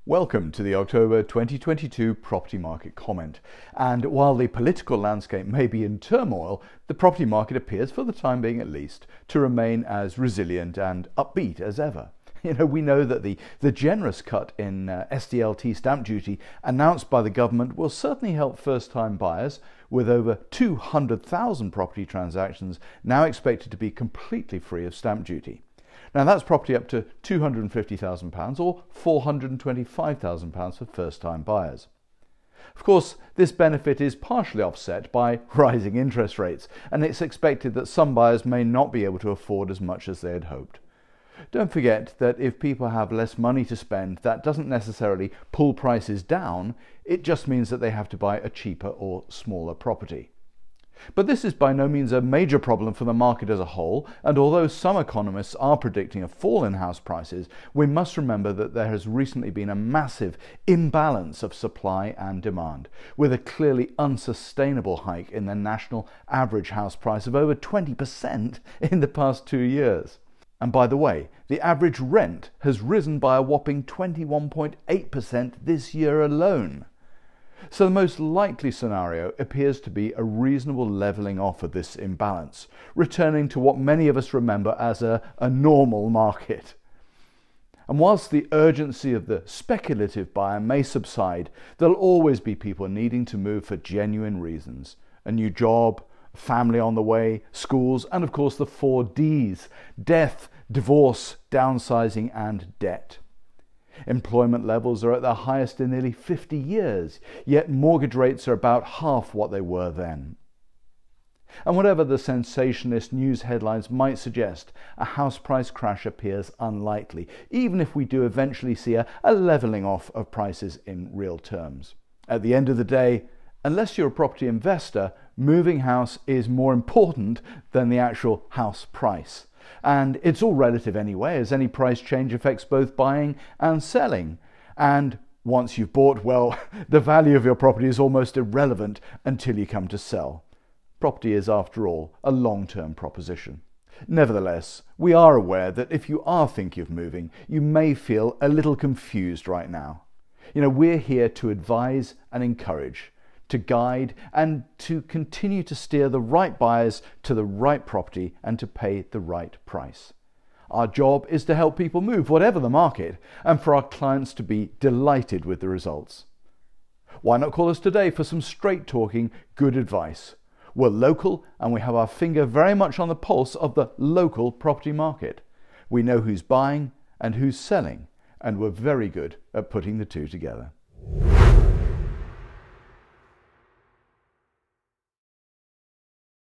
Welcome to the October 2022 property market comment. And while the political landscape may be in turmoil, the property market appears, for the time being at least, to remain as resilient and upbeat as ever. We know that the generous cut in SDLT stamp duty announced by the government will certainly help first-time buyers, with over 200,000 property transactions now expected to be completely free of stamp duty. Now that's property up to £250,000 or £425,000 for first-time buyers. Of course, this benefit is partially offset by rising interest rates, and it's expected that some buyers may not be able to afford as much as they had hoped. Don't forget that if people have less money to spend, that doesn't necessarily pull prices down, it just means that they have to buy a cheaper or smaller property. But this is by no means a major problem for the market as a whole, and although some economists are predicting a fall in house prices, we must remember that there has recently been a massive imbalance of supply and demand, with a clearly unsustainable hike in the national average house price of over 20% in the past 2 years. And by the way, the average rent has risen by a whopping 21.8% this year alone. So the most likely scenario appears to be a reasonable levelling off of this imbalance, returning to what many of us remember as a normal market. And whilst the urgency of the speculative buyer may subside, there'll always be people needing to move for genuine reasons: a new job, family on the way, schools, and of course the 4 Ds: death, divorce, downsizing, and debt. Employment levels are at their highest in nearly 50 years, yet mortgage rates are about half what they were then. And whatever the sensationalist news headlines might suggest, a house price crash appears unlikely, even if we do eventually see a levelling off of prices in real terms. At the end of the day, unless you're a property investor, moving house is more important than the actual house price. And it's all relative anyway, as any price change affects both buying and selling. And once you've bought, well, the value of your property is almost irrelevant until you come to sell. Property is, after all, a long-term proposition. Nevertheless, we are aware that if you are thinking of moving, you may feel a little confused right now. We're here to advise and encourage, to guide, and to continue to steer the right buyers to the right property and to pay the right price. Our job is to help people move, whatever the market, and for our clients to be delighted with the results. Why not call us today for some straight-talking, good advice? We're local, and we have our finger very much on the pulse of the local property market. We know who's buying and who's selling, and we're very good at putting the two together.